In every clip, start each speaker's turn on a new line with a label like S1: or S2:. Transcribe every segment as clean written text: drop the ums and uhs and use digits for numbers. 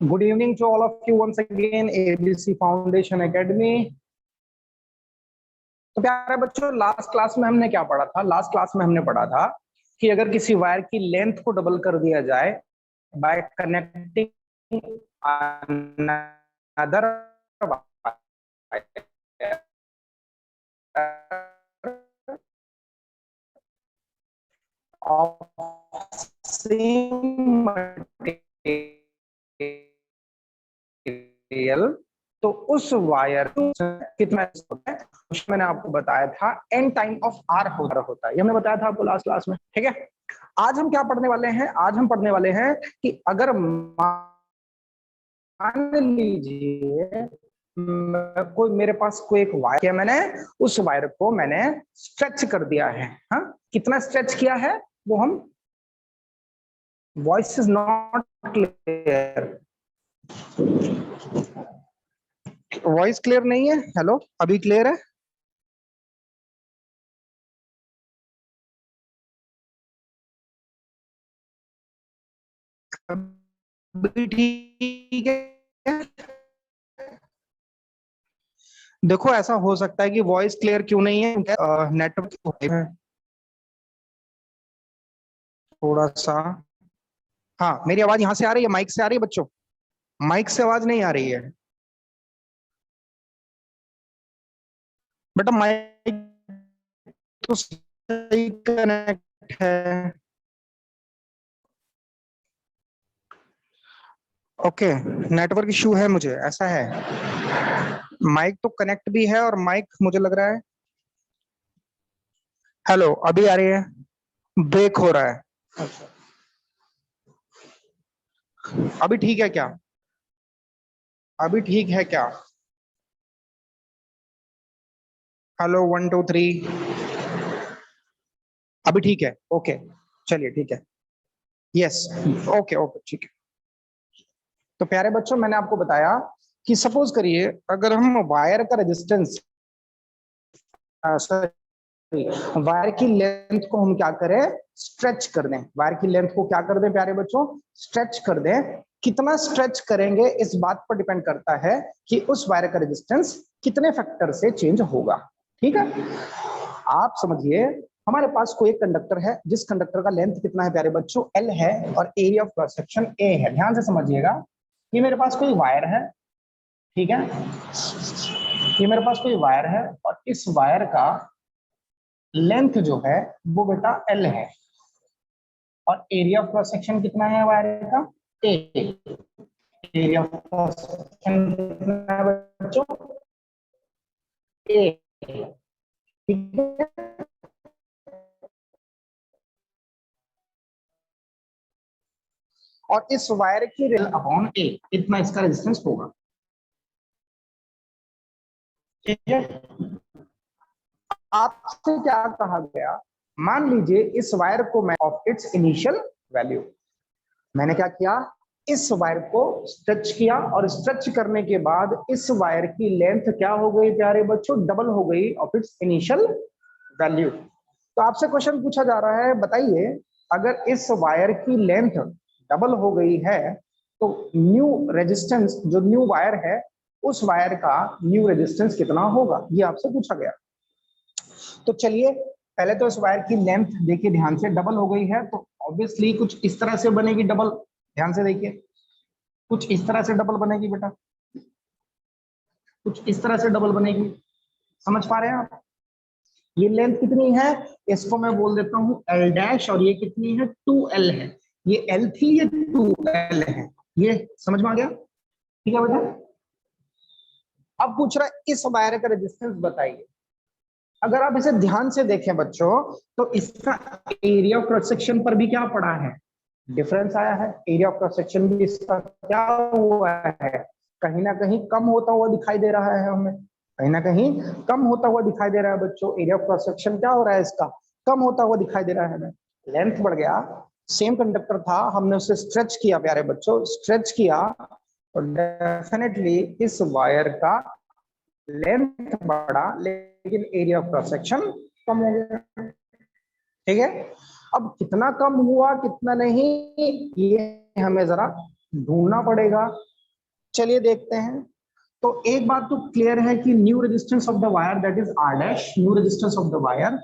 S1: Good evening to all of you once again, ABC Foundation Academy. तो प्यारे बच्चों, last class में हमने क्या पढ़ा था? लास्ट क्लास में हमने पढ़ा था कि अगर किसी वायर की लेंथ को डबल कर दिया जाए bye connecting another of same material, तो उस वायर कितना होता है उसमें मैंने आपको बताया था n टाइम ऑफ r होता है। ये हमने बताया था आपको लास्ट क्लास में, ठीक है। आज हम क्या पढ़ने वाले हैं? आज हम पढ़ने वाले हैं कि अगर मान लीजिए कोई मेरे पास कोई एक वायर है, मैंने उस वायर को मैंने स्ट्रेच कर दिया है। हाँ, कितना स्ट्रेच किया है वो हम, voice is not clear, voice clear नहीं है। हेलो, अभी क्लियर है? अभी ठीक है? देखो, ऐसा हो सकता है कि वॉइस क्लियर क्यों नहीं है, नेटवर्क है थोड़ा सा। हाँ, मेरी आवाज यहाँ से आ रही है? माइक से आ रही है बच्चों? माइक से आवाज नहीं आ रही है बेटा? माइक तो सही कनेक्ट है। ओके, नेटवर्क इशू है, मुझे ऐसा है। माइक तो कनेक्ट भी है और माइक मुझे लग रहा है। हेलो, अभी आ रही है? ब्रेक हो रहा है। अभी ठीक है क्या? अभी ठीक है क्या? हेलो, 1 2 3। अभी ठीक है? ओके, चलिए ठीक है। यस, ओके ओके, ठीक है। तो प्यारे बच्चों, मैंने आपको बताया कि सपोज करिए अगर हम वायर का रेजिस्टेंस, वायर की लेंथ को हम क्या करें, स्ट्रेच कर दें। वायर की लेंथ को क्या कर दें प्यारे बच्चों? स्ट्रेच कर दें। कितना स्ट्रेच करेंगे इस बात पर डिपेंड करता है कि उस वायर का रेजिस्टेंस कितने फैक्टर से चेंज होगा, ठीक है। आप समझिए, हमारे पास कोई एक कंडक्टर है जिस कंडक्टर का लेंथ कितना है प्यारे बच्चों? L है और area of cross section A है। ध्यान से समझिएगा, ये मेरे पास कोई वायर है, ठीक है। ये मेरे पास कोई वायर है और इस वायर का लेंथ जो है वो बेटा L है और एरिया ऑफ क्रॉस सेक्शन कितना है वायर का? A। Area of cross section कितना है बच्चों? A, ठीक है। और इस वायर की रेल अपॉन A, इतना इसका रेजिस्टेंस होगा, ठीक है। आपसे क्या कहा गया? मान लीजिए इस वायर को मैं ऑफ इट्स इनिशियल वैल्यू, मैंने क्या किया? इस वायर को स्ट्रेच किया और स्ट्रेच करने के बाद इस वायर की लेंथ क्या हो गई प्यारे बच्चों? डबल हो गई ऑफ इट्स इनिशियल वैल्यू। तो आपसे क्वेश्चन पूछा जा रहा है, बताइए अगर इस वायर की लेंथ डबल हो गई है तो न्यू रेजिस्टेंस, जो न्यू वायर है उस वायर का न्यू रेजिस्टेंस कितना होगा, ये आपसे पूछा गया। तो चलिए पहले तो इस वायर की लेंथ देखिए ध्यान से, डबल हो गई है तो ऑब्वियसली कुछ इस तरह से बनेगी डबल। ध्यान से देखिए, कुछ इस तरह से डबल बनेगी बेटा, कुछ इस तरह से डबल बनेगी। समझ पा रहे हैं आप? ये लेंथ कितनी है? इसको मैं बोल देता हूं L डैश, और ये कितनी है? 2L है। ये L थी, ये 2L है। ये समझ में आ गया? ठीक है बेटा। अब पूछ रहा है इस वायर का रेजिस्टेंस बताइए। अगर आप इसे ध्यान से देखें बच्चों तो इसका एरिया ऑफ क्रॉस सेक्शन पर भी क्या पड़ा है? डिफरेंस आया है। एरिया ऑफ क्रॉस सेक्शन भी इसका क्या हुआ है? कहीं ना कहीं कम होता हुआ दिखाई दे रहा है हमें, कहीं ना कहीं कम होता हुआ दिखाई दे रहा है बच्चों। एरिया ऑफ क्रॉस सेक्शन क्या हो रहा है इसका? कम होता हुआ दिखाई दे रहा है हमें। लेंथ बढ़ गया, सेम कंडक्टर था, हमने उसे स्ट्रेच किया प्यारे बच्चों, स्ट्रेच किया तो डेफिनेटली इस वायर का लेंथ बढ़ा लेकिन एरिया ऑफ क्रॉस सेक्शन कम हो गया, ठीक है। अब कितना कम हुआ कितना नहीं, ये हमें जरा ढूंढना पड़ेगा। चलिए देखते हैं। तो एक बात तो क्लियर है कि new resistance of the wire that is R dash, new resistance of the wire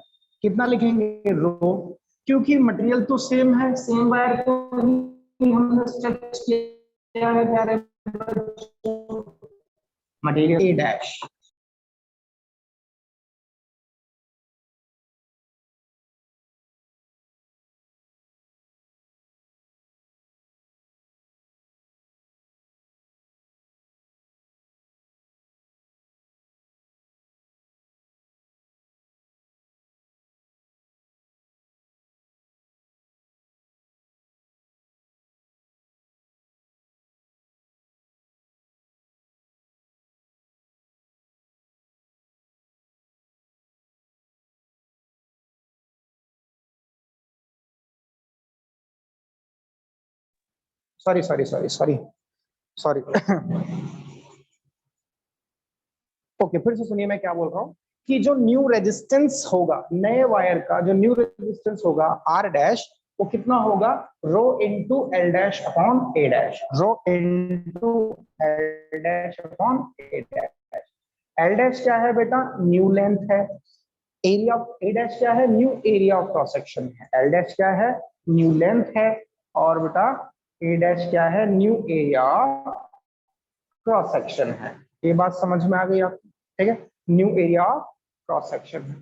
S1: कितना लिखेंगे, रो, क्योंकि मटेरियल तो सेम है, सेम वायर को ही हमने स्ट्रेच किया है प्यारे बच्चों, material A dash. Sorry sorry sorry sorry sorry okay, फिर से सुनिए मैं क्या बोल रहा हूँ कि जो न्यू रेजिस्टेंस होगा नए वायर का, जो न्यू रेजिस्टेंस होगा आर डैश, वो कितना होगा, रो इंटू एल डैश अपॉन ए डैश, रो इंटू एल डैश अपॉन ए डैश। एल डैश क्या है बेटा, न्यू लेंथ है, एरिया ऑफ ए डैश क्या है, new area of cross section है, एल डैश क्या है, न्यू लेंथ है, और बेटा ए डैश क्या है, न्यू एरिया क्रॉस सेक्शन है। ये बात समझ में आ गई आपको, ठीक है, न्यू एरिया क्रॉस सेक्शन है,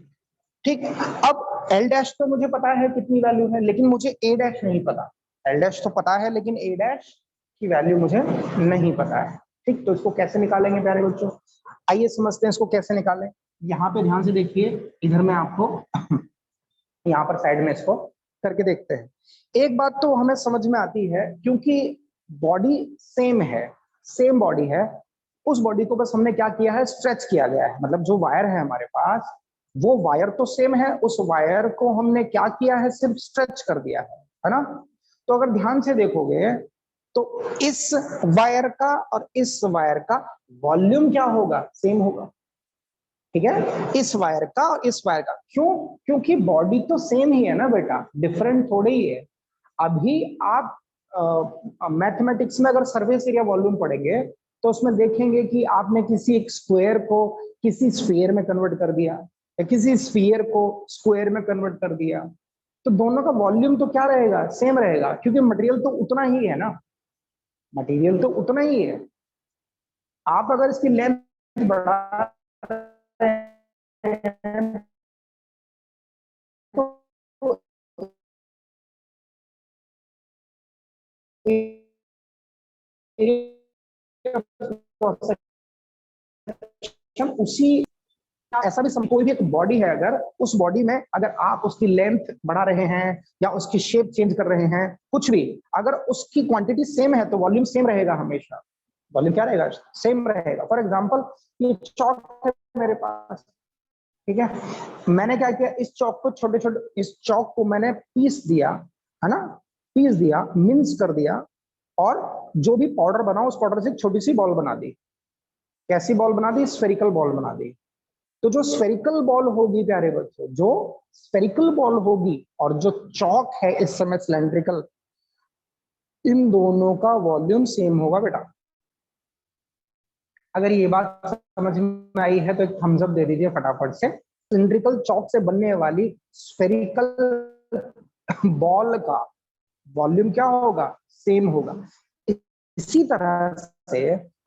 S1: ठीक है। अब एल डैश तो मुझे पता है कितनी वैल्यू है, लेकिन मुझे ए डैश नहीं पता। एल डैश तो पता है लेकिन ए डैश की वैल्यू मुझे नहीं पता है, ठीक। तो इसको कैसे निकालेंगे प्यारे बच्चों, आइए समझते हैं इसको कैसे निकालें। यहाँ पे ध्यान से देखिए, इधर मैं आपको यहाँ पर साइड में इसको करके देखते हैं। एक बात तो हमें समझ में आती है, क्योंकि बॉडी सेम है, सेम बॉडी है, उस बॉडी को बस हमने क्या किया है, स्ट्रेच किया गया है। मतलब जो वायर है हमारे पास, वो वायर तो सेम है, उस वायर को हमने क्या किया है, सिर्फ स्ट्रेच कर दिया है ना। तो अगर ध्यान से देखोगे तो इस वायर का और इस वायर का वॉल्यूम क्या होगा, सेम होगा, ठीक है, इस वायर का और इस वायर का। क्यों, क्योंकि बॉडी तो सेम ही है ना बेटा, डिफरेंट थोड़ी ही है। अभी आप मैथमेटिक्स में अगर सरफेस एरिया वॉल्यूम पढ़ेंगे तो उसमें देखेंगे कि आपने किसी एक स्क्वायर को किसी स्फीयर में कन्वर्ट कर दिया, या किसी स्फीयर को स्क्वायर में कन्वर्ट कर दिया, तो दोनों का वॉल्यूम तो क्या रहेगा, सेम रहेगा, क्योंकि मटेरियल तो उतना ही है ना, मटेरियल तो उतना ही है। आप अगर इसकी लेंथ बढ़ा उसी ऐसा भी कोई भी एक बॉडी है, अगर उस बॉडी में अगर आप उसकी लेंथ बढ़ा रहे हैं या उसकी शेप चेंज कर रहे हैं, कुछ भी, अगर उसकी क्वांटिटी सेम है तो वॉल्यूम सेम रहेगा हमेशा, वॉल्यूम क्या रहेगा, सेम रहेगा। फॉर एग्जांपल ये चौक है मेरे पास, ठीक है, मैंने क्या किया, इस चौक को छोटे छोटे, इस चौक को मैंने पीस दिया, है ना, पीस दिया, मिन्स कर दिया, और जो भी पाउडर बना उस पाउडर से एक छोटी सी बॉल बना दी। कैसी बॉल बना दी, स्फेरिकल बॉल बना दी। तो जो स्फेरिकल बॉल होगी प्यारे बच्चों, जो स्फेरिकल बॉल होगी और जो चौक है इस समय सिलेंड्रिकल, इन दोनों का वॉल्यूम सेम होगा बेटा। अगर ये बात समझ में आई है तो एक थम्स अप दे दीजिए फटाफट से। सिलेंड्रिकल चौक से बनने वाली स्फेरिकल बॉल का वॉल्यूम क्या होगा, सेम होगा। इसी तरह से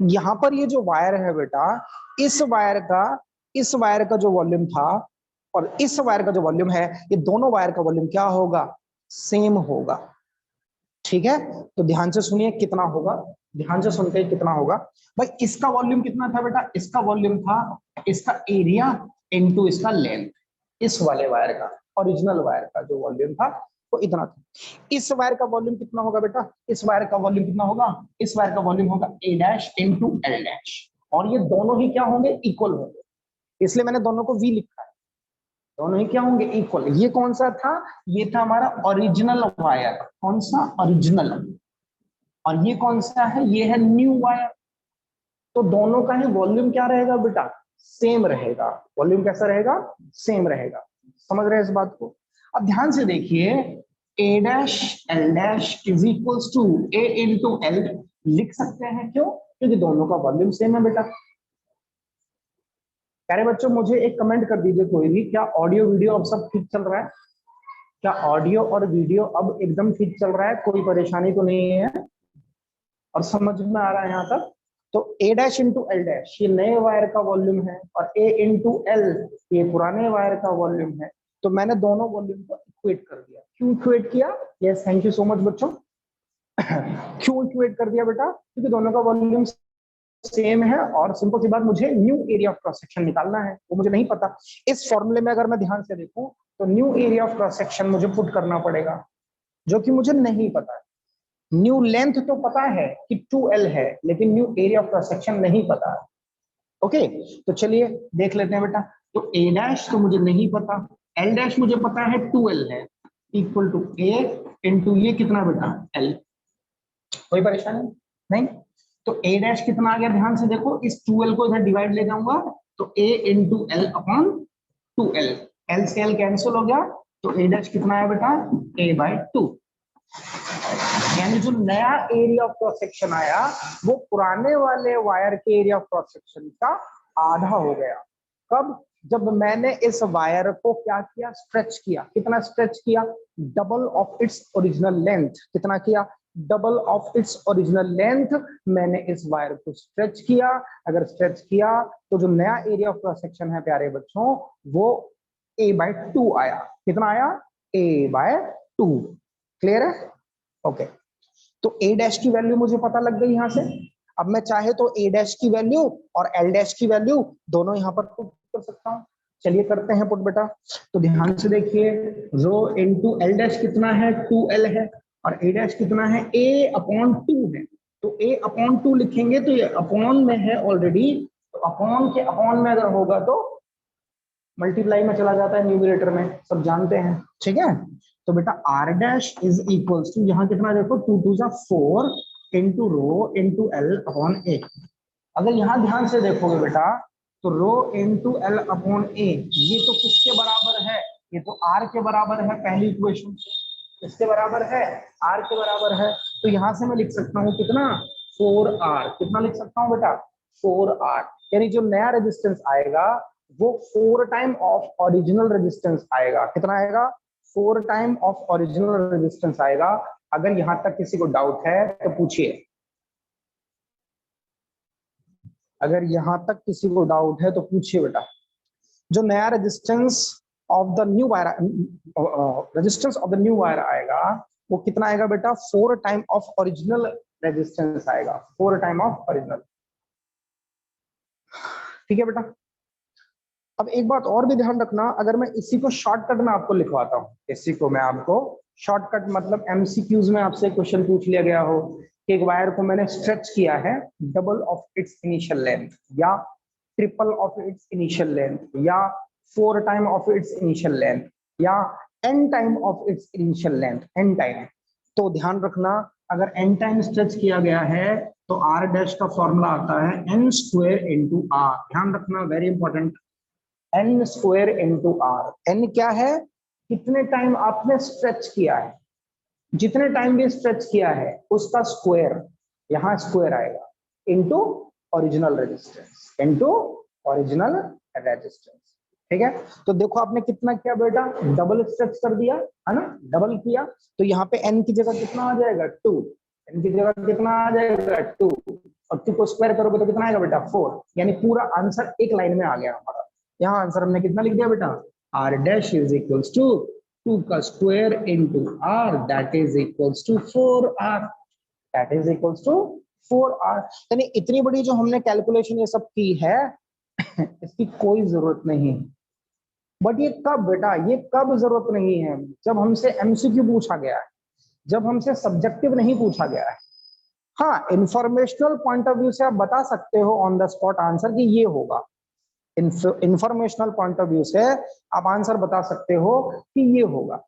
S1: यहां पर ये जो वायर है बेटा, इस वायर का जो वॉल्यूम था और इस वायर का जो वॉल्यूम है, ये दोनों वायर का वॉल्यूम क्या होगा, सेम होगा, ठीक है। तो ध्यान से सुनिए कितना होगा, ध्यान से सुनते हैं कितना होगा भाई। इसका वॉल्यूम कितना था बेटा, इसका वॉल्यूम था इसका एरिया इनटू इसका लेंथ, इस वाले वायर का, ओरिजिनल वायर का जो वॉल्यूम था वो इतना था। इस वायर का वॉल्यूम कितना होगा बेटा, इस वायर का वॉल्यूम कितना होगा, इस वायर का वॉल्यूम होगा ए डैश इनटू एल डैश, और ये दोनों ही क्या होंगे, इक्वल होंगे, इसलिए मैंने दोनों को वी लिखा है, दोनों ही क्या होंगे, इक्वल। ये कौन सा था, ये था हमारा ओरिजिनल वायर, कौन सा, ओरिजिनल, और ये कौन सा है, ये है न्यू वायर। तो दोनों का ही वॉल्यूम क्या रहेगा बेटा, सेम रहेगा, वॉल्यूम कैसा रहेगा, सेम रहेगा। समझ रहे हैं इस बात को। अब ध्यान से देखिए, A dash L dash is equals to A into L लिख सकते हैं, क्यों, क्योंकि दोनों का वॉल्यूम सेम है बेटा। प्यारे बच्चों मुझे एक कमेंट कर दीजिए कोई भी, क्या ऑडियो वीडियो अब सब ठीक चल रहा है? क्या ऑडियो और वीडियो अब एकदम ठीक चल रहा है, कोई परेशानी तो नहीं है और समझ में आ रहा है यहाँ तक? तो A dash into L dash ये नए वायर का वॉल्यूम है और A इंटू एल ये पुराने वायर का वॉल्यूम है। तो मैंने दोनों वॉल्यूम को इक्वेट कर दिया। क्यों इक्वेट किया? Yes, thank you so much बच्चों। क्यों इक्वेट कर दिया बेटा? क्योंकि दोनों का वॉल्यूम सेम है और सिंपल सी बात, मुझे new area of cross section निकालना है, वो मुझे नहीं पता। इस फॉर्मूले में अगर मैं ध्यान से देखूं तो new area of cross section मुझे पुट करना पड़ेगा, जो कि मुझे नहीं पता है। न्यू लेंथ तो पता है कि 2L है, लेकिन new area of cross section नहीं पता है। ओके, तो चलिए देख लेते हैं बेटा। तो A डैश तो मुझे नहीं पता, L डैश मुझे पता है 2L है, इक्वल टू A इंटू ये कितना बेटा L। कोई परेशानी नहीं। तो A डैश कितना आ गया? ध्यान से देखो, इस 2L को इधर डिवाइड ले जाऊंगा तो A into L upon 2L, L से L कैंसिल हो गया, तो A डैश कितना है बेटा? A/2। यानी जो नया एरिया ऑफ क्रॉस सेक्शन आया वो पुराने वाले वायर के एरिया ऑफ क्रॉस सेक्शन का आधा हो गया। कब? जब मैंने इस वायर को क्या किया? स्ट्रेच किया। कितना स्ट्रेच किया? Double of its original length. कितना किया? Double of its original length. मैंने इस वायर को स्ट्रेच किया। अगर स्ट्रेच किया तो जो नया एरिया ऑफ क्रॉस सेक्शन है प्यारे बच्चों, वो A/2 आया। कितना आया? A/2। क्लियर है? ओके, तो A डैश की वैल्यू मुझे पता लग गई यहां से। अब मैं चाहे तो A डैश की वैल्यू और L डैश की वैल्यू दोनों यहां पर पुट कर सकता हूं। चलिए करते हैं पुट बेटा। तो ध्यान से देखिए, रो इंटू एल डैश कितना है? 2L है, और A डैश कितना है? A/2 है। तो A/2 लिखेंगे तो ये अपॉन में है ऑलरेडी, तो अपॉन के अपॉन में अगर होगा तो मल्टीप्लाई में चला जाता है न्यूमरेटर में, सब जानते हैं। ठीक है, तो बेटा R dash is equals to, यहाँ कितना देखो, 2 2 जा 4 into rho into L upon A. अगर यहाँ ध्यान से देखोगे बेटा तो rho into L upon A ये तो किसके बराबर है? ये तो R के बराबर है। पहली इक्वेशन किसके बराबर है? R के बराबर है। तो यहां से मैं लिख सकता हूँ कितना? 4R। कितना लिख सकता हूँ बेटा? 4R। यानी जो नया रेजिस्टेंस आएगा वो 4 टाइम ऑफ ओरिजिनल रेजिस्टेंस आएगा। कितना आएगा? 4 टाइम ऑफ ओरिजिनल रेजिस्टेंस आएगा। अगर यहां तक किसी को डाउट है तो पूछिए। अगर यहां तक किसी को डाउट है तो पूछिए बेटा। जो नया resistance of the new wire, resistance of the new wire आएगा वो कितना आएगा बेटा? 4 टाइम ऑफ ओरिजिनल रेजिस्टेंस आएगा। 4 टाइम ऑफ ओरिजिनल। ठीक है बेटा। अब एक बात और भी ध्यान रखना, अगर मैं इसी को शॉर्टकट में आपको लिखवाता हूँ, इसी को मैं आपको शॉर्टकट मतलब एमसीक्यूज में आपसे क्वेश्चन पूछ लिया गया हो कि एक वायर को मैंने स्ट्रेच किया है double of its initial length या triple of its initial length या 4 time of its initial length या n time of its initial length, n time. तो ध्यान रखना, अगर n टाइम स्ट्रेच किया गया है तो R डैश का फॉर्मूला आता है n स्क्वायर इंटू R। ध्यान रखना, very important, n square into R। n क्या है? कितने टाइम आपने स्ट्रेच किया है, जितने टाइम भी स्ट्रेच किया है उसका स्क्वायर, यहां स्क्वायर आएगा, into original resistance, into original resistance. ठीक है, तो देखो आपने कितना किया बेटा? डबल स्ट्रेच कर दिया है ना, डबल किया, तो यहाँ पे n की जगह कितना आ जाएगा? 2। n की जगह कितना आ जाएगा? 2, और 2 को स्क्वायर करोगे तो कितना आएगा बेटा? 4। यानी पूरा आंसर एक लाइन में आ गया हमारा। यहाँ आंसर हमने कितना लिख दिया बेटा? R dash is equals to 2 का square into R, that is equals to 4R, that is equals to 4R। यानी इतनी बड़ी जो हमने कैलकुलेशन ये सब की है इसकी कोई जरूरत नहीं। बट ये कब बेटा? ये कब जरूरत नहीं है? जब हमसे एमसीक्यू पूछा गया है, जब हमसे सब्जेक्टिव नहीं पूछा गया है। हाँ, इंफॉर्मेशनल पॉइंट ऑफ व्यू से आप बता सकते हो ऑन द स्पॉट आंसर कि ये होगा। इंफॉर्मेशनल पॉइंट ऑफ व्यू से आप आंसर बता सकते हो कि ये होगा।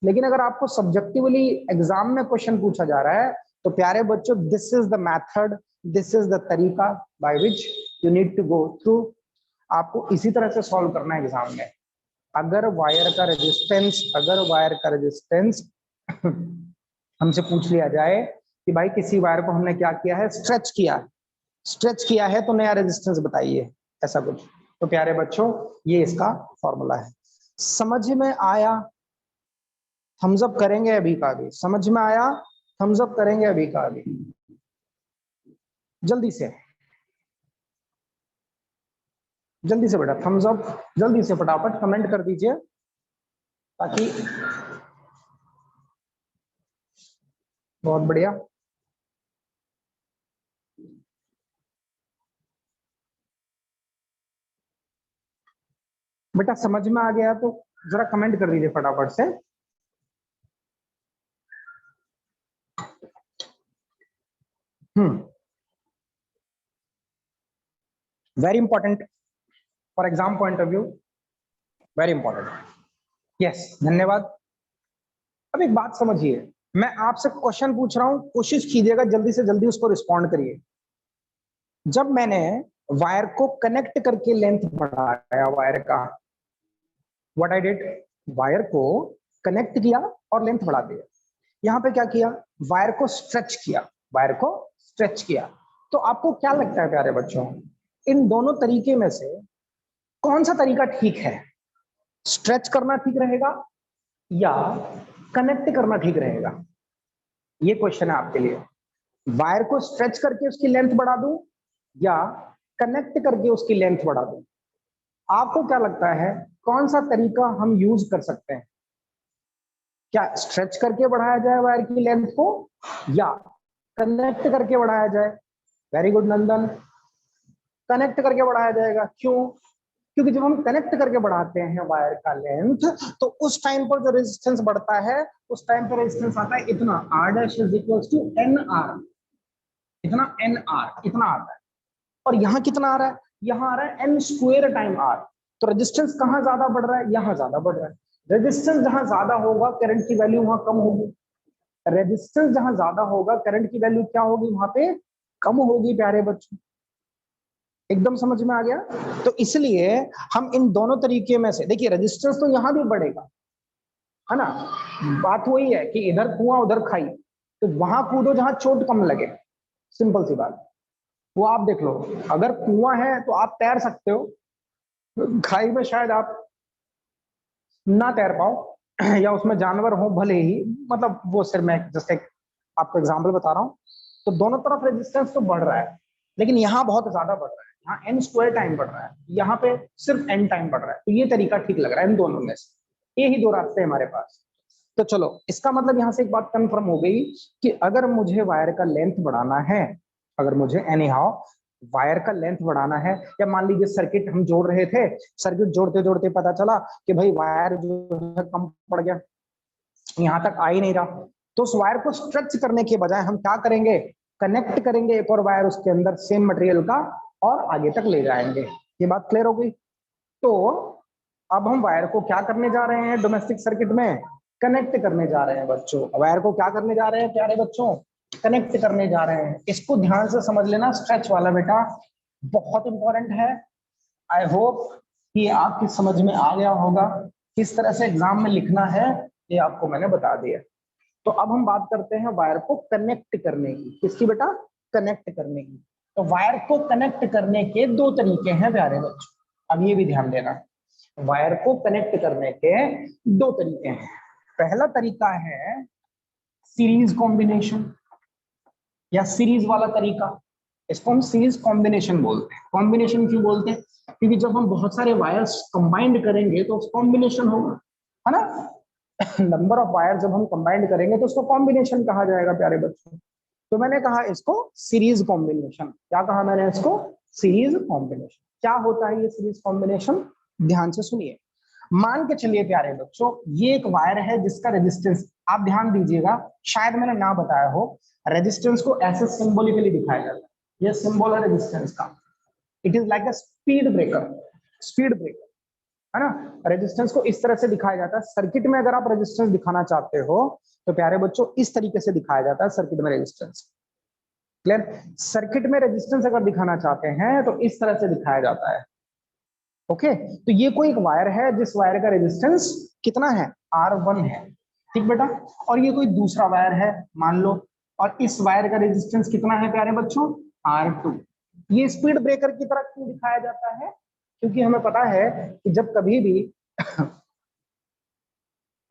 S1: लेकिन अगर आपको सब्जेक्टिवली एग्जाम में क्वेश्चन पूछा जा रहा है तो प्यारे बच्चों, this is the method, this is the तरीका by which you need to go through. आपको इसी तरह से सॉल्व करना है एग्जाम में। अगर वायर का रेजिस्टेंस हमसे पूछ लिया जाए कि भाई किसी वायर को हमने क्या किया है? स्ट्रेच किया है, स्ट्रेच किया है तो नया रेजिस्टेंस बताइए, ऐसा कुछ। तो प्यारे बच्चों ये इसका फॉर्मूला है। समझ में आया? थम्स अप करेंगे अभी का अभी। समझ में आया? थम्स अप करेंगे अभी का अभी, जल्दी से, जल्दी से बेटा थम्स अप, जल्दी से फटाफट कमेंट कर दीजिए ताकि। बहुत बढ़िया। बेटा समझ में आ गया तो जरा कमेंट कर दीजिए फटाफट से। Very important for exam point of view, very important. Yes, धन्यवाद। अब एक बात समझिए, मैं आपसे क्वेश्चन पूछ रहा हूं, कोशिश कीजिएगा जल्दी से जल्दी उसको रिस्पॉन्ड करिए। जब मैंने वायर को कनेक्ट करके लेंथ बढ़ाया वायर का, व्हाट आई डिड, वायर को कनेक्ट किया और लेंथ बढ़ा दिया। यहां पे क्या किया, वायर को स्ट्रेच किया, वायर को स्ट्रेच किया। तो आपको क्या लगता है प्यारे बच्चों, इन दोनों तरीके में से कौन सा तरीका ठीक है? स्ट्रेच करना ठीक रहेगा या कनेक्ट करना ठीक रहेगा? ये क्वेश्चन है आपके लिए। वायर को स्ट्रेच करके उसकी लेंथ बढ़ा दूं या कनेक्ट करके उसकी लेंथ बढ़ा दूं? आपको क्या लगता है कौन सा तरीका हम यूज कर सकते हैं? क्या स्ट्रेच करके बढ़ाया जाए वायर की लेंथ को या कनेक्ट करके बढ़ाया जाए? वेरी गुड नंदन, कनेक्ट करके बढ़ाया जाएगा। क्यों? क्योंकि जब हम कनेक्ट करके बढ़ाते हैं वायर का लेंथ तो उस टाइम पर जो रेजिस्टेंस बढ़ता है, उस टाइम पर रेजिस्टेंस आता है इतना, R dash is equal to N R, इतना एन आर, इतना आता है। और यहाँ कितना आ रहा है, यहाँ आ रहा है एन स्क्वायर टाइम आर। तो रेजिस्टेंस कहाँ ज्यादा बढ़ रहा है, यहाँ ज्यादा बढ़ रहा है। रेजिस्टेंस जहां ज्यादा होगा करंट की वैल्यू वहां कम होगी, रेजिस्टेंस जहां ज्यादा होगा करंट की वैल्यू क्या होगी, वहां पे कम होगी प्यारे बच्चों। एकदम समझ में आ गया? तो इसलिए हम इन दोनों तरीके में से, देखिए रेजिस्टेंस तो यहां भी बढ़ेगा, है ना। बात वही है कि इधर कुआं उधर खाई, तो वहां कूदो जहां चोट कम लगे, सिंपल सी बात। वो आप देख लो, अगर कुआं है तो आप तैर सकते हो, खाई में शायद आप ना तैर पाओ या उसमें जानवर हो भले ही, मतलब वो सिर्फ मैं जस्ट एक आपको एग्जांपल बता रहा हूँ। तो दोनों तरफ रेजिस्टेंस तो बढ़ रहा है, लेकिन यहाँ बहुत ज्यादा बढ़ रहा है, यहाँ एन स्क्वायर टाइम बढ़ रहा है, यहाँ पे सिर्फ एन टाइम बढ़ रहा है। तो ये तरीका ठीक लग रहा है इन दोनों में से, ये ही दो रास्ते हैं हमारे पास। तो चलो इसका मतलब यहाँ से एक बात कंफर्म हो गई कि अगर मुझे वायर का लेंथ बढ़ाना है, अगर मुझे एनी हाउ वायर का लेंथ बढ़ाना है, या मान लीजिए सर्किट हम जोड़ रहे थे, सर्किट जोड़ते जोड़ते पता चला कि भाई वायर जो है कम पड़ गया, यहाँ तक आ ही नहीं रहा, तो उस वायर को स्ट्रेच करने के बजाय हम क्या करेंगे, कनेक्ट करेंगे एक और वायर उसके अंदर सेम मटेरियल का और आगे तक ले जाएंगे। ये बात क्लियर हो गई? तो अब हम वायर को क्या करने जा रहे हैं डोमेस्टिक सर्किट में, कनेक्ट करने जा रहे हैं बच्चों। वायर को क्या करने जा रहे हैं प्यारे बच्चों, कनेक्ट करने जा रहे हैं। इसको ध्यान से समझ लेना, स्ट्रेच वाला बेटा बहुत इंपॉर्टेंट है। आई होप कि आपकी समझ में आ गया होगा, किस तरह से एग्जाम में लिखना है ये आपको मैंने बता दिया। तो अब हम बात करते हैं वायर को कनेक्ट करने की। किसकी बेटा? कनेक्ट करने की। तो वायर को कनेक्ट करने के दो तरीके हैं प्यारे बच्चों, अब ये भी ध्यान देना। वायर को कनेक्ट करने के दो तरीके हैं। पहला तरीका है सीरीज कॉम्बिनेशन या सीरीज वाला तरीका। इसको हम सीरीज कॉम्बिनेशन बोलते हैं। कॉम्बिनेशन क्यों बोलते हैं? क्योंकि जब हम बहुत सारे वायर्स कंबाइंड करेंगे तो कॉम्बिनेशन होगा, है ना। नंबर ऑफ वायर जब हम कंबाइंड करेंगे तो उसको कॉम्बिनेशन कहा जाएगा प्यारे बच्चों। तो मैंने कहा इसको सीरीज कॉम्बिनेशन। क्या कहा मैंने इसको? Series combination. क्या होता है ये सीरीज कॉम्बिनेशन, ध्यान से सुनिए। मान के चलिए प्यारे बच्चों, ये एक वायर है जिसका रेजिस्टेंस, आप ध्यान दीजिएगा, शायद मैंने ना बताया हो, रेजिस्टेंस को ऐसे सिंबॉलिकली दिखाया जाता है। ये सिंबल है रेजिस्टेंस का, it is like a speed breaker, speed breaker, है ना। रेजिस्टेंस को इस तरह से दिखाया जाता है। सर्किट में अगर आप रेजिस्टेंस दिखाना चाहते हो तो प्यारे बच्चों इस तरीके से दिखाया जाता है सर्किट में रेजिस्टेंस। क्लियर? सर्किट में रेजिस्टेंस अगर दिखाना चाहते हैं तो इस तरह से दिखाया जाता है। ओके, तो ये कोई एक वायर है जिस वायर का रेजिस्टेंस कितना है, R1 है, ठीक बेटा। और ये कोई दूसरा वायर है मान लो, और इस वायर का रेजिस्टेंस कितना है प्यारे बच्चों, R2। ये स्पीड ब्रेकर की तरह क्यों दिखाया जाता है? क्योंकि हमें पता है कि जब कभी भी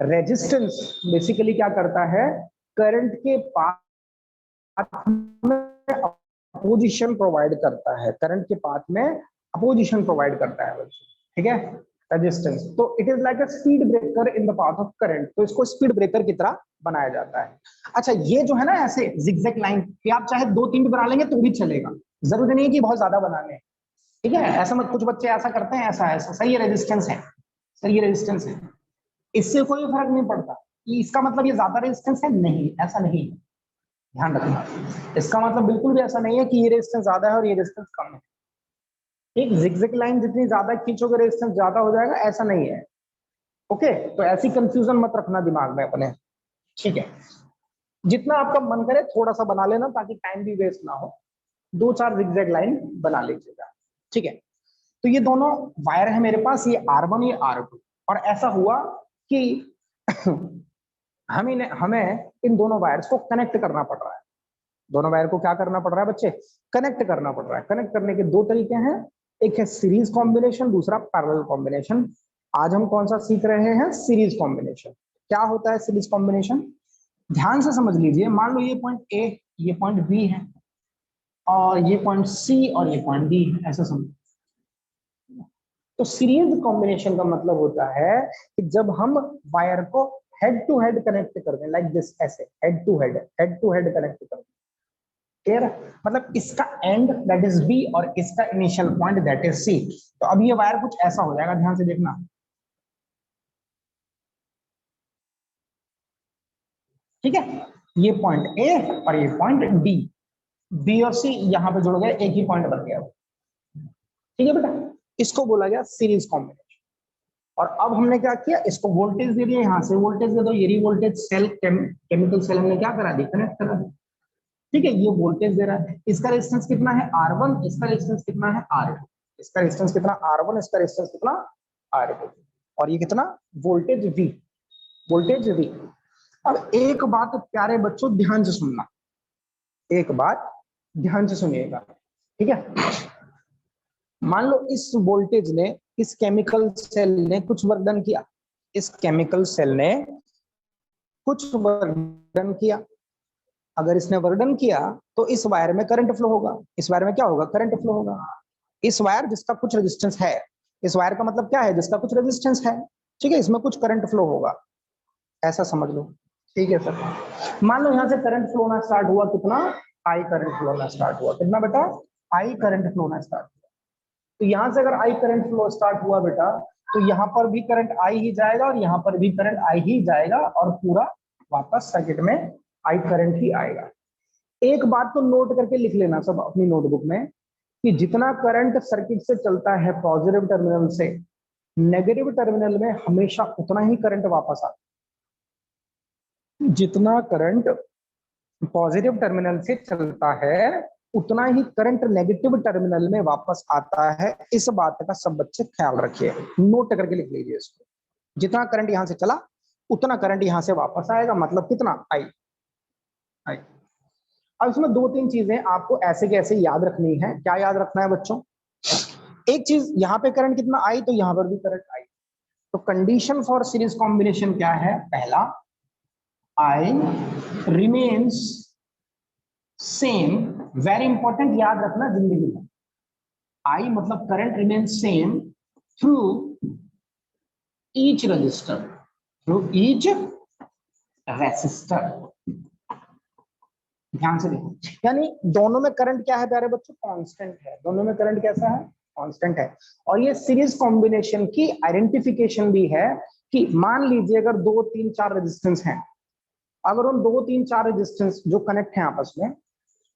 S1: रेजिस्टेंस बेसिकली क्या करता है, करंट के पाथ में अपोजिशन प्रोवाइड करता है, करंट के पाथ में अपोजिशन प्रोवाइड करता है बच्चों, ठीक है, रेजिस्टेंस। तो it is like a speed breaker in the path of current, तो इसको स्पीड ब्रेकर की तरह बनाया जाता है। अच्छा, ये जो है ना ऐसे जिगजैग लाइन, कि आप चाहे 2-3 भी बना लेंगे तो भी चलेगा, जरूरी नहीं कि बहुत ज्यादा बनाने, ठीक है, ऐसा मत, कुछ बच्चे ऐसा करते हैं, ऐसा ऐसा सही है, रेजिस्टेंस है, सर ये रेजिस्टेंस है, इससे कोई फर्क नहीं पड़ता कि इसका मतलब ये ज्यादा रेजिस्टेंस है, नहीं, ऐसा नहीं है, ध्यान रखना, इसका मतलब बिल्कुल भी ऐसा नहीं है कि ये रेजिस्टेंस ज्यादा है और ये रेजिस्टेंस कम है। एक जिगजैग लाइन जितनी ज्यादा खींचोगे रेजिस्टेंस ज्यादा हो जाएगा, ऐसा नहीं है, ओके। तो ऐसी कंफ्यूजन मत रखना दिमाग में अपने, ठीक है। जितना आपका मन करे थोड़ा सा बना लेना ताकि टाइम भी वेस्ट ना हो, 2-4 जिगजैग लाइन बना लीजिएगा, ठीक है। तो ये दोनों वायर है मेरे पास, ये R1 ये R2, और ऐसा हुआ कि हमें इन दोनों वायर्स को कनेक्ट करना पड़ रहा है। दोनों वायर को क्या करना पड़ रहा है बच्चे? कनेक्ट करना पड़ रहा है। कनेक्ट करने के दो तरीके हैं, एक है सीरीज कॉम्बिनेशन, दूसरा पैरेलल कॉम्बिनेशन। आज हम कौन सा सीख रहे हैं? Series combination. क्या होता है सीरीज कॉम्बिनेशन? ध्यान से समझ लीजिए, मान लो ये पॉइंट ए, ये पॉइंट बी है, और ये पॉइंट सी और ये पॉइंट डी है, ऐसा समझ। तो सीरीज कॉम्बिनेशन का मतलब होता है कि जब हम वायर को हेड टू हेड कनेक्ट कर दें, लाइक दिस, ऐसे हेड टू हेड कनेक्ट कर दें, क्लियर? मतलब इसका एंड दैट इज बी और इसका initial point that is C. तो अब ये वायर कुछ ऐसा हो जाएगा, ध्यान से देखना, ठीक है, ये पॉइंट ए और ये पॉइंट डी, बी और सी यहां पे जुड़ गए, एक ही पॉइंट बन गया, ठीक है बेटा, इसको बोला गया सीरीज कॉम्बिनेशन। और अब हमने क्या किया, इसको वोल्टेज दे दिया, यहां से वोल्टेज दे दो, ये वोल्टेज सेल, केमिकल सेल हमने क्या करा दी, कनेक्ट करा दी, ठीक है, ये वोल्टेज दे रहा है, इसका रेजिस्टेंस कितना है R1, इसका रेजिस्टेंस कितना है R2, इसका रेजिस्टेंस कितना R1, इसका रेजिस्टेंस कितना R2, और ये कितना वोल्टेज V, वोल्टेज V। अब एक बात प्यारे बच्चों ध्यान से सुनना, एक बात ध्यान से सुनिएगा, ठीक है। मान लो इस वोल्टेज ने, इस केमिकल सेल ने कुछ वर्क डन किया, इस केमिकल सेल ने कुछ वर्क डन किया, अगर इसने वर्क डन किया तो इस वायर में करंट फ्लो होगा, इस वायर में क्या होगा, करंट फ्लो होगा। इस वायर जिसका कुछ रेजिस्टेंस है, इस वायर का मतलब क्या है, जिसका कुछ रेजिस्टेंस है, ठीक है, इसमें कुछ करंट फ्लो होगा, ऐसा समझ लो, ठीक है सर। मान लो यहां से करंट फ्लो होना स्टार्ट हुआ, कितना, आई करंट फ्लो होना स्टार्ट हुआ, कितना बेटा, आई करंट फ्लो होना स्टार्ट हुआ। तो यहां से अगर आई करंट फ्लो स्टार्ट हुआ बेटा, तो यहां पर भी करंट आई ही जाएगा और यहां पर भी करंट आई ही जाएगा, और पूरा वापस सर्किट में आई करंट ही आएगा। एक बात तो नोट करके लिख लेना सब अपनी नोटबुक में, कि जितना करंट सर्किट से चलता है पॉजिटिव टर्मिनल से, नेगेटिव टर्मिनल में हमेशा उतना ही करंट वापस आता है। जितना करंट पॉजिटिव टर्मिनल से चलता है उतना ही करंट नेगेटिव टर्मिनल में वापस आता है। इस बात का सब बच्चे ख्याल रखिए, नोट करके लिख लीजिए इसको। जितना करंट यहां से चला उतना करंट यहां से वापस आएगा, मतलब कितना, आई, आई। अब इसमें 2-3 चीजें आपको ऐसे कैसे याद रखनी है। क्या याद रखना है बच्चों? एक चीज, यहां पे करंट कितना आई तो यहां पर भी करंट आई। तो कंडीशन फॉर सीरीज कॉम्बिनेशन क्या है? पहला, आई रिमेन्स सेम, वेरी इंपॉर्टेंट, याद रखना जिंदगी में, आई मतलब current remains same through each resistor, through each resistor. ध्यान से देखो, यानी दोनों में करंट क्या है प्यारे बच्चों? कांस्टेंट है। दोनों में करंट कैसा है? कांस्टेंट है। और ये सीरीज कॉम्बिनेशन की आइडेंटिफिकेशन भी है, कि मान लीजिए अगर 2-3-4 रेजिस्टेंस हैं, अगर उन 2-3-4 रेजिस्टेंस जो कनेक्ट हैं आपस में,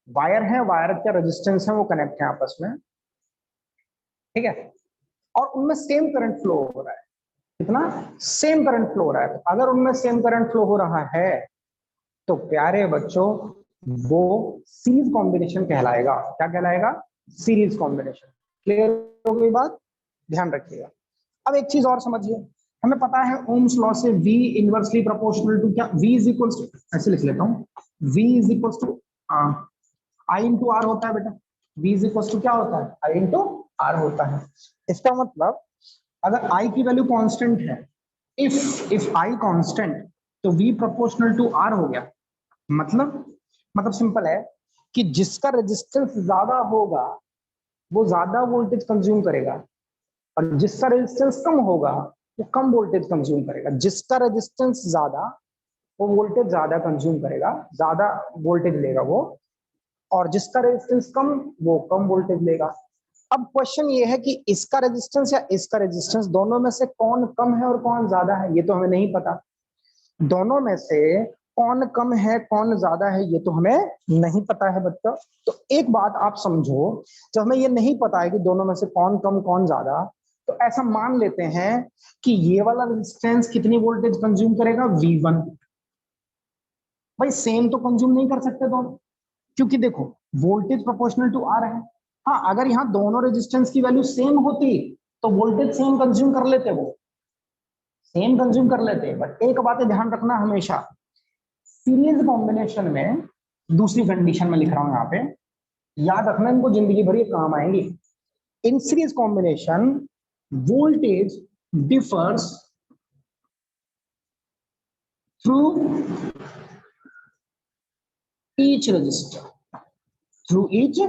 S1: वायर है, वायर का रेजिस्टेंस है वो कनेक्ट है आपस में, ठीक है, और उनमें सेम करंट फ्लो हो रहा है, कितना, सेम करंट फ्लो हो रहा है। अगर उनमें सेम करंट फ्लो हो रहा है तो प्यारे बच्चों वो सीरीज कॉम्बिनेशन कहलाएगा। क्या कहलाएगा? Series combination. क्लियर हो गई बात? ध्यान रखिएगा। अब एक चीज और समझिए, हमें पता है ओम्स लॉ से V इनवर्सली प्रोपोर्शनल टू, क्या, V इज इक्वल्स टू, ऐसे लिख लेता हूं, V is equals to I into R होता है बेटा, V इज इक्वल टू क्या होता है, I इंटू आर होता है। इसका मतलब अगर I की वैल्यू कांस्टेंट है, इफ I कांस्टेंट, तो V प्रोपोर्शनल टू R हो गया। मतलब सिंपल है कि जिसका रेजिस्टेंस ज्यादा होगा वो ज्यादा वोल्टेज कंज्यूम करेगा, और जिसका रेजिस्टेंस कम होगा वो कम वोल्टेज कंज्यूम करेगा। जिसका रेजिस्टेंस ज्यादा वो वोल्टेज ज्यादा कंज्यूम करेगा, ज्यादा वोल्टेज लेगा वो, और जिसका रेजिस्टेंस कम वो कम वोल्टेज लेगा। अब क्वेश्चन ये है कि इसका रेजिस्टेंस या इसका रेजिस्टेंस, दोनों में से कौन कम है और कौन ज्यादा है, ये तो हमें नहीं पता। दोनों में से कौन कम है कौन ज्यादा है ये तो हमें नहीं पता है बच्चा। तो एक बात आप समझो, जब हमें ये नहीं पता है कि दोनों में से कौन कम कौन ज्यादा, तो ऐसा मान लेते हैं कि ये वाला रेजिस्टेंस कितनी वोल्टेज कंज्यूम करेगा, V1। भाई सेम तो कंज्यूम नहीं कर सकते दोनों, क्योंकि देखो वोल्टेज प्रोपोर्शनल टू आर है। हाँ, अगर यहाँ दोनों रेजिस्टेंस की वैल्यू सेम होती तो वोल्टेज सेम कंज्यूम कर लेते, वो सेम कंज्यूम कर लेते। बट एक बात ध्यान रखना हमेशा, सीरीज कॉम्बिनेशन में, दूसरी कंडीशन में लिख रहा हूं यहाँ पे, याद रखना, इनको जिंदगी भर ये काम आएंगी। In series combination voltage differs through each resistor, through each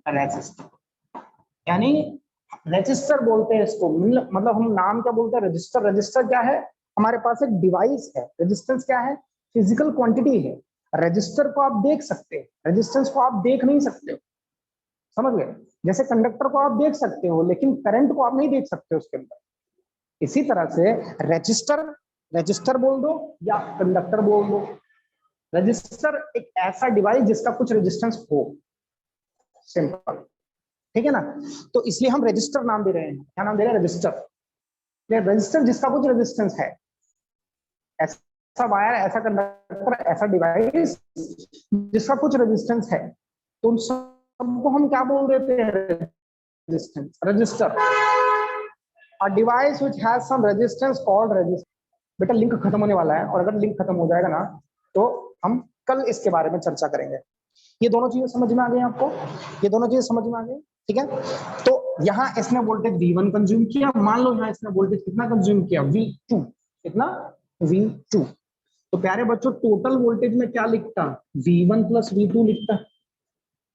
S1: resistor. यानी रजिस्टर बोलते हैं इसको, मतलब हम नाम क्या बोलते हैं, रजिस्टर। रजिस्टर क्या है, हमारे पास एक डिवाइस है। रेजिस्टेंस क्या है, फिजिकल क्वांटिटी है। रजिस्टर को आप देख सकते हैं, रेजिस्टेंस को आप देख नहीं सकते हो, समझ गए। जैसे कंडक्टर को आप देख सकते हो लेकिन करंट को आप नहीं देख सकते उसके अंदर। इसी तरह से रजिस्टर, रजिस्टर बोल दो या कंडक्टर बोल दो। रजिस्टर एक ऐसा डिवाइस जिसका कुछ रेजिस्टेंस हो, सिंपल, ठीक है ना। तो इसलिए हम रजिस्टर नाम दे रहे हैं। क्या नाम दे रहे हैं, रजिस्टर। रजिस्टर जिसका कुछ रेजिस्टेंस है, ऐसा वायर, ऐसा कंडक्टर, ऐसा डिवाइस जिसका कुछ रेजिस्टेंस है, तो उन सबको हम क्या बोल देते हैं, resistance, resistor. A device which has some resistance called resistor. बेटा लिंक खत्म होने वाला है, और अगर लिंक खत्म हो जाएगा ना तो हम कल इसके बारे में चर्चा करेंगे। ये दोनों चीजें समझ में आ गई आपको, ये दोनों चीजें समझ में आ गई, ठीक है। तो यहाँ इसने वोल्टेज V1 कंज्यूम किया, मान लो यहाँ इसने वोल्टेज कितना कंज्यूम किया, V2। कितना, V2। तो प्यारे बच्चों टोटल वोल्टेज में क्या लिखता, V1 प्लस V2 लिखता।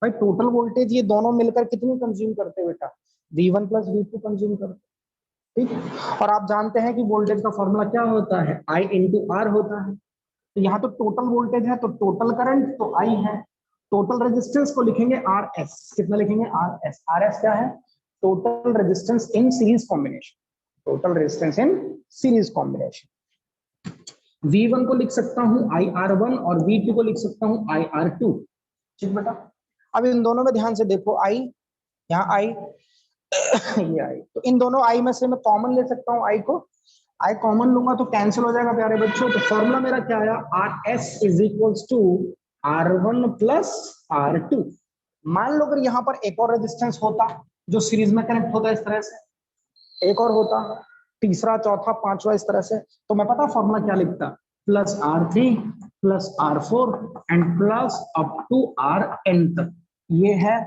S1: भाई टोटल वोल्टेज ये दोनों मिलकर कितनी कंज्यूम करते बेटा, V1 प्लस V2 कंज्यूम करते, ठीक। और आप जानते हैं कि वोल्टेज का फॉर्मूला क्या होता है, I इंटू आर होता है। तो यहाँ तो टोटल वोल्टेज है तो टोटल करंट तो I है। टोटल रेजिस्टेंस को लिखेंगे RS। कितना लिखेंगे, RS। RS क्या है, total resistance in series combination, total resistance in series combination. V1 को लिख सकता हूं IR1 और V2 को लिख सकता हूं IR2, ठीक बेटा। अब इन दोनों में ध्यान से देखो, I, यहाँ I, ये I, तो इन दोनों I में से मैं कॉमन ले सकता हूँ I को। I कॉमन लूंगा तो कैंसिल हो जाएगा प्यारे बच्चों। तो फॉर्मूला मेरा क्या आया, RS is equals to R1 plus R2। मान लो अगर यहाँ पर एक और रेजिस्टेंस होता जो सीरीज में कनेक्ट होता है इस तरह से, एक और होता, तीसरा, चौथा, पांचवा, इस तरह से, तो मैं पता फॉर्मूला क्या लिखता, plus R3 plus R4 and plus up to Rn तक। ये है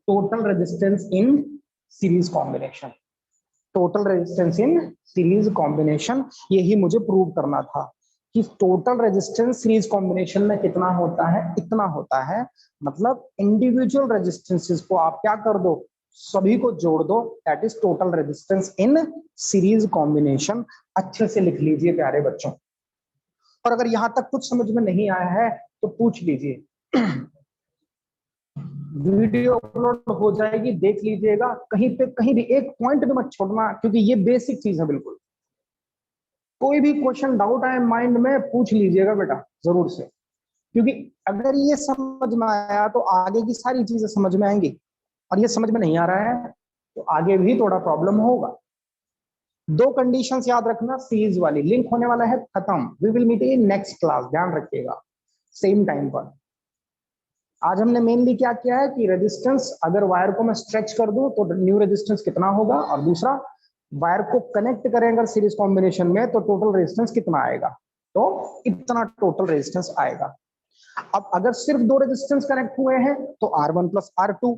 S1: total resistance in series combination, total resistance in series combination. यही मुझे प्रूव करना था कि टोटल रेजिस्टेंस सीरीज कॉम्बिनेशन में कितना होता है, इतना होता है। मतलब इंडिविजुअल रेजिस्टेंसेस को आप क्या कर दो, सभी को जोड़ दो, that is total resistance in series combination. अच्छे से लिख लीजिए प्यारे बच्चों। और अगर यहां तक कुछ समझ में नहीं आया है तो पूछ लीजिए, वीडियो अपलोड हो जाएगी, देख लीजिएगा। कहीं पे कहीं भी एक पॉइंट भी मत छोड़ना, क्योंकि ये बेसिक चीज है बिल्कुल। कोई भी क्वेश्चन डाउट आए माइंड में पूछ लीजिएगा बेटा जरूर से, क्योंकि अगर ये समझ में आया तो आगे की सारी चीजें समझ में आएंगी, और ये समझ में नहीं आ रहा है तो आगे भी थोड़ा प्रॉब्लम होगा। दो कंडीशंस याद रखना, सीरीज वाली। लिंक होने वाला है खत्म, we will meet in next class, ध्यान रखिएगा सेम टाइम पर। आज हमने मेनली क्या किया है कि रेजिस्टेंस, अगर वायर को मैं स्ट्रेच कर दूं तो न्यू रेजिस्टेंस कितना होगा, और दूसरा वायर को कनेक्ट करें अगर सीरीज कॉम्बिनेशन में तो टोटल रेजिस्टेंस कितना आएगा, तो इतना टोटल रेजिस्टेंस आएगा। अब अगर सिर्फ दो रेजिस्टेंस कनेक्ट हुए हैं तो R1 प्लस R2,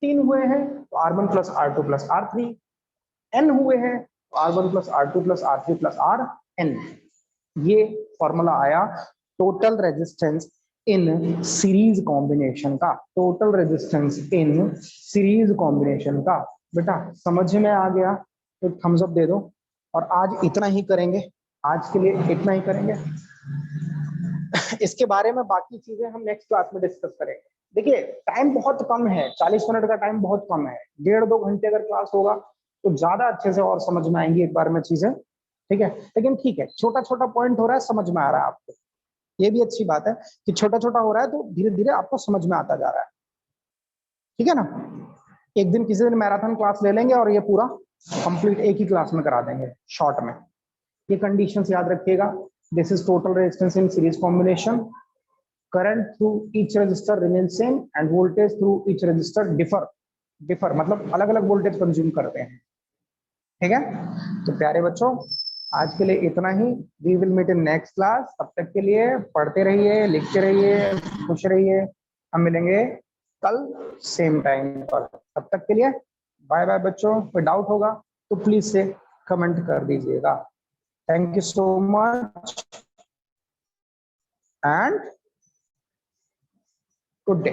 S1: 3 हुए हैं तो R1 plus R2 plus R3, n हुए हैं तो R1 plus R2 plus R3 plus Rn। ये फॉर्मूला आया total resistance in series combination का, total resistance in series combination का। बेटा समझ में आ गया तो थम्स अप दे दो। और आज इतना ही करेंगे, आज के लिए इतना ही करेंगे। इसके बारे में बाकी चीजें हम नेक्स्ट क्लास में डिस्कस करेंगे। देखिए टाइम बहुत कम है, 40 मिनट का टाइम बहुत कम है। 1.5-2 घंटे अगर क्लास होगा तो ज्यादा अच्छे से और समझ में आएंगी एक बार में चीजें, ठीक है। लेकिन ठीक है, छोटा छोटा पॉइंट हो रहा है, समझ में आ रहा है आपको, ये भी अच्छी बात है कि छोटा छोटा हो रहा है तो धीरे धीरे आपको समझ में आता जा रहा है, ठीक है ना। एक दिन किसी दिन मैराथन क्लास ले लेंगे और ये पूरा कंप्लीट एक ही क्लास में करा देंगे शॉर्ट में। ये कंडीशंस याद रखिएगा। This is total resistance in series combination, current through each register remain same end voltage through each register differ मतलब अलग अलग वोल्टेज कंज्यूम करते हैं, ठीक है। तो प्यारे बच्चों आज के लिए इतना ही। We will meet in next class. तब तक के लिए पढ़ते रहिए, लिखते रहिए, खुश रहिए। हम मिलेंगे कल सेम टाइम पर। तब तक के लिए बाय बाय बच्चों। कोई डाउट होगा तो प्लीज से कमेंट कर दीजिएगा। Thank you so much and good day.